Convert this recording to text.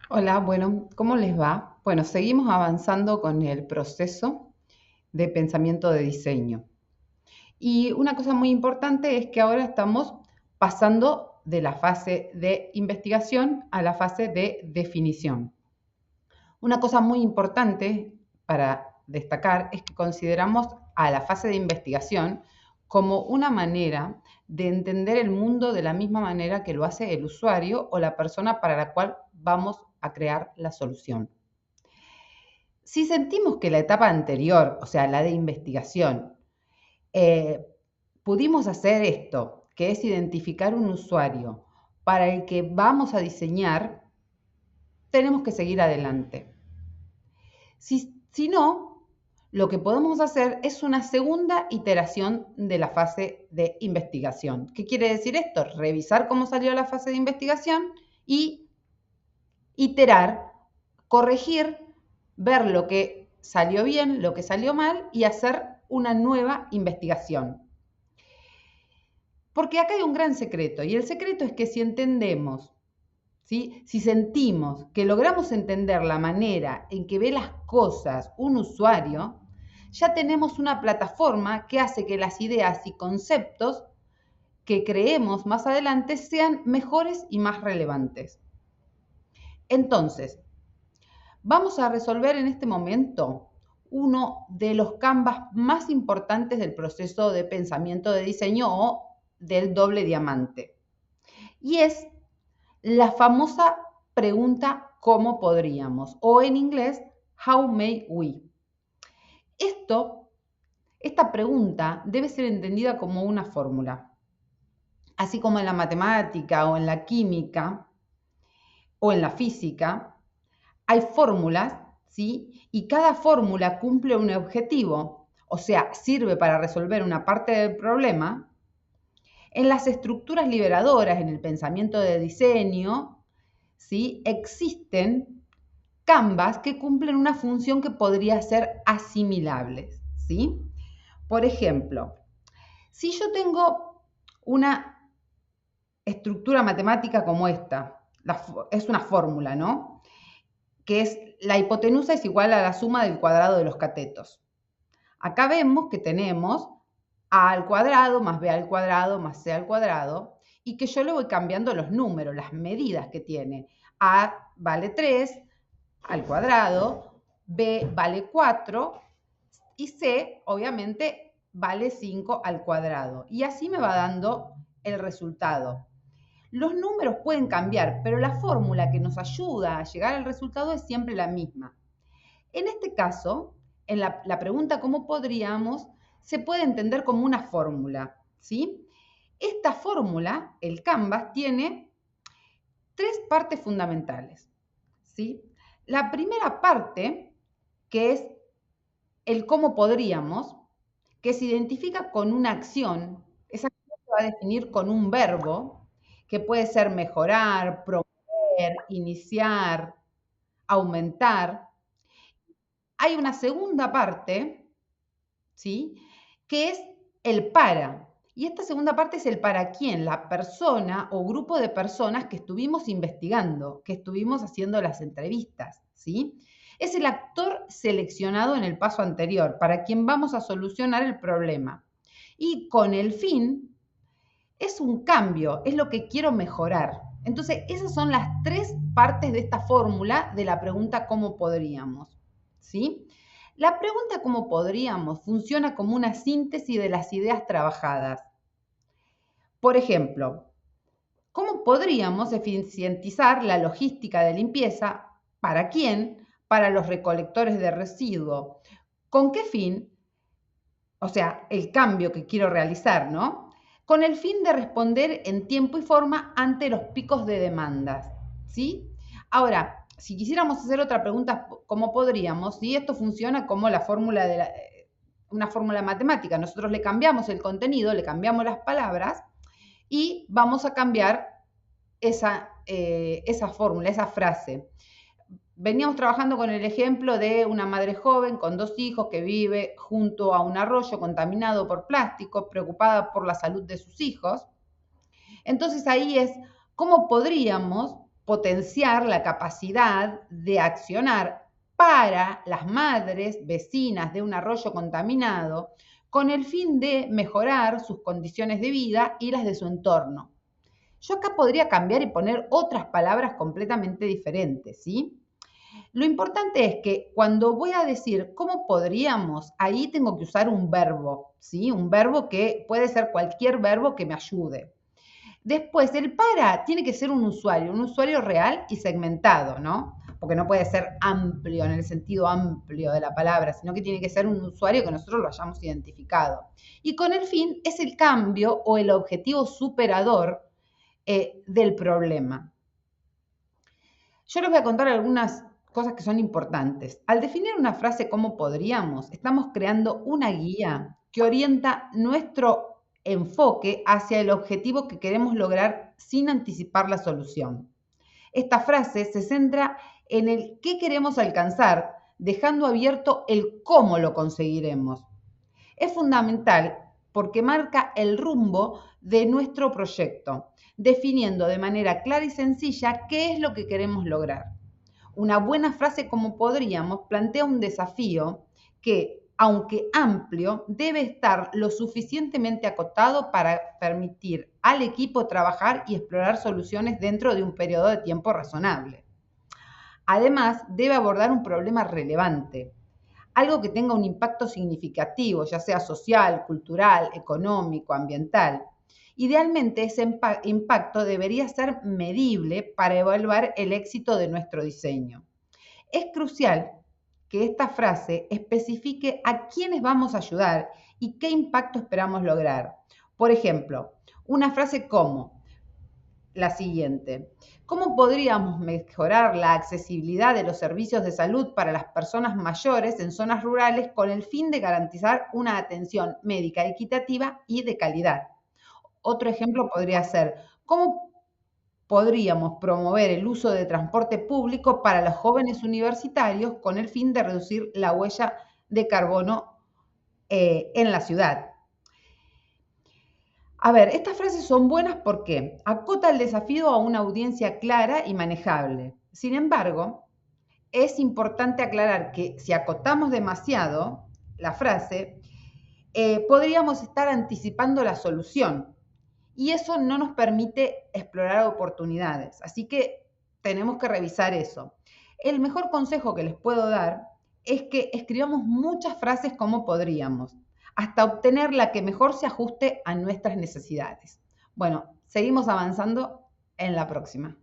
Hola, bueno, ¿cómo les va? Bueno, seguimos avanzando con el proceso de pensamiento de diseño. Y una cosa muy importante es que ahora estamos pasando de la fase de investigación a la fase de definición. Una cosa muy importante para destacar es que consideramos a la fase de investigación como una manera de entender el mundo de la misma manera que lo hace el usuario o la persona para la cual vamos a crear la solución. Si sentimos que la etapa anterior, o sea, la de investigación, eh, pudimos hacer esto, que es identificar un usuario para el que vamos a diseñar, tenemos que seguir adelante. Si no, lo que podemos hacer es una segunda iteración de la fase de investigación. ¿Qué quiere decir esto? Revisar cómo salió la fase de investigación y iterar, corregir, ver lo que salió bien, lo que salió mal y hacer una nueva investigación. Porque acá hay un gran secreto y el secreto es que si entendemos, ¿sí? Si sentimos que logramos entender la manera en que ve las cosas un usuario, ya tenemos una plataforma que hace que las ideas y conceptos que creemos más adelante sean mejores y más relevantes. Entonces, vamos a resolver en este momento uno de los canvas más importantes del proceso de pensamiento de diseño o del doble diamante. Y es la famosa pregunta ¿cómo podríamos? O en inglés, how may we? Esto, esta pregunta debe ser entendida como una fórmula. Así como en la matemática o en la química o en la física, hay fórmulas, ¿sí? Y cada fórmula cumple un objetivo, o sea, sirve para resolver una parte del problema. En las estructuras liberadoras, en el pensamiento de diseño, ¿sí? Existen canvas que cumplen una función que podría ser asimilable, ¿sí? Por ejemplo, si yo tengo una estructura matemática como esta, es una fórmula, ¿no? Que es la hipotenusa es igual a la suma del cuadrado de los catetos. Acá vemos que tenemos a al cuadrado más b al cuadrado más c al cuadrado y que yo le voy cambiando los números, las medidas que tiene. A vale 3 al cuadrado, b vale 4 y c obviamente vale 5 al cuadrado. Y así me va dando el resultado. Los números pueden cambiar, pero la fórmula que nos ayuda a llegar al resultado es siempre la misma. En este caso, en la pregunta ¿cómo podríamos? Se puede entender como una fórmula, ¿sí? Esta fórmula, el Canvas, tiene tres partes fundamentales, ¿sí? La primera parte, que es el cómo podríamos, que se identifica con una acción, esa acción se va a definir con un verbo, que puede ser mejorar, promover, iniciar, aumentar. Hay una segunda parte, ¿sí? Que es el para. Y esta segunda parte es el para quién, la persona o grupo de personas que estuvimos investigando, que estuvimos haciendo las entrevistas, ¿sí? Es el actor seleccionado en el paso anterior, para quien vamos a solucionar el problema. Y con el fin, es un cambio, es lo que quiero mejorar. Entonces, esas son las tres partes de esta fórmula de la pregunta ¿cómo podríamos? ¿Sí? La pregunta ¿cómo podríamos? Funciona como una síntesis de las ideas trabajadas. Por ejemplo, ¿cómo podríamos eficientizar la logística de limpieza? ¿Para quién? Para los recolectores de residuos. ¿Con qué fin? O sea, el cambio que quiero realizar, ¿no? Con el fin de responder en tiempo y forma ante los picos de demandas, ¿sí? Ahora, si quisiéramos hacer otra pregunta, ¿cómo podríamos? Si esto funciona como la fórmula de una fórmula matemática, nosotros le cambiamos el contenido, le cambiamos las palabras y vamos a cambiar esa fórmula, esa frase. Veníamos trabajando con el ejemplo de una madre joven con dos hijos que vive junto a un arroyo contaminado por plástico, preocupada por la salud de sus hijos. Entonces ahí es, ¿cómo podríamos? potenciar la capacidad de accionar para las madres vecinas de un arroyo contaminado con el fin de mejorar sus condiciones de vida y las de su entorno. Yo acá podría cambiar y poner otras palabras completamente diferentes, ¿sí? Lo importante es que cuando voy a decir cómo podríamos, ahí tengo que usar un verbo, ¿sí? Un verbo que puede ser cualquier verbo que me ayude. Después, el para tiene que ser un usuario real y segmentado, ¿no? Porque no puede ser amplio en el sentido amplio de la palabra, sino que tiene que ser un usuario que nosotros lo hayamos identificado. Y con el fin es el cambio o el objetivo superador del problema. Yo les voy a contar algunas cosas que son importantes. Al definir una frase como podríamos, estamos creando una guía que orienta nuestro enfoque hacia el objetivo que queremos lograr sin anticipar la solución. Esta frase se centra en el qué queremos alcanzar, dejando abierto el cómo lo conseguiremos. Es fundamental porque marca el rumbo de nuestro proyecto, definiendo de manera clara y sencilla qué es lo que queremos lograr. Una buena frase como podríamos plantea un desafío que, aunque amplio, debe estar lo suficientemente acotado para permitir al equipo trabajar y explorar soluciones dentro de un periodo de tiempo razonable. Además, debe abordar un problema relevante, algo que tenga un impacto significativo, ya sea social, cultural, económico, ambiental. Idealmente, ese impacto debería ser medible para evaluar el éxito de nuestro diseño. Es crucial que esta frase especifique a quiénes vamos a ayudar y qué impacto esperamos lograr. Por ejemplo, una frase como la siguiente: ¿cómo podríamos mejorar la accesibilidad de los servicios de salud para las personas mayores en zonas rurales con el fin de garantizar una atención médica equitativa y de calidad? Otro ejemplo podría ser: ¿cómo podríamos promover el uso de transporte público para los jóvenes universitarios con el fin de reducir la huella de carbono en la ciudad? A ver, estas frases son buenas porque acota el desafío a una audiencia clara y manejable. Sin embargo, es importante aclarar que si acotamos demasiado la frase, podríamos estar anticipando la solución y eso no nos permite explorar oportunidades. Así que tenemos que revisar eso. El mejor consejo que les puedo dar es que escribamos muchas frases como podríamos, hasta obtener la que mejor se ajuste a nuestras necesidades. Bueno, seguimos avanzando en la próxima.